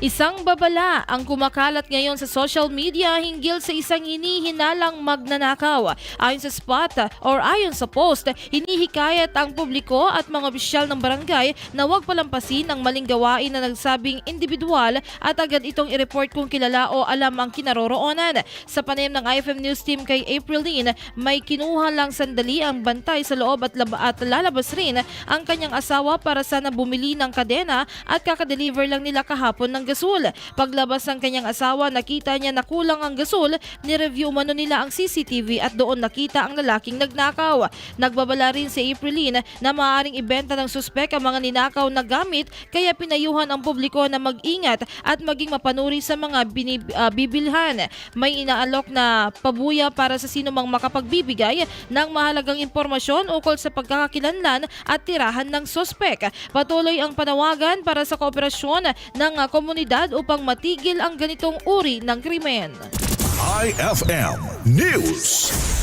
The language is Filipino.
Isang babala ang kumakalat ngayon sa social media hinggil sa isang hinihinalang magnanakaw. Ayon sa spot or ayon sa post, hinihikayat ang publiko at mga opisyal ng barangay na huwag palampasin ang maling gawain na nagsabing individual at agad itong i-report kung kilala o alam ang kinaroroonan. Sa panayam ng IFM News Team kay April Lynn, may kinuha lang sandali ang bantay sa loob at lalabas rin ang kanyang asawa para sana bumili ng kadena at kakadeliver lang nila kahapon ng gasol. Paglabas ng kanyang asawa, nakita niya na kulang ang gasol, ni-review umano nila ang CCTV at doon nakita ang lalaking nagnakaw. Nagbabala rin si Aprilline na maaaring ibenta ng suspek ang mga ninakaw na gamit, kaya pinayuhan ang publiko na mag-ingat at maging mapanuri sa mga bibilhan. May inaalok na pabuya para sa sino mang makapagbibigay ng mahalagang impormasyon ukol sa pagkakakilanlan at tirahan ng suspek. Patuloy ang panawagan para sa kooperasyon ng komunidad upang matigil ang ganitong uri ng krimen. IFM News.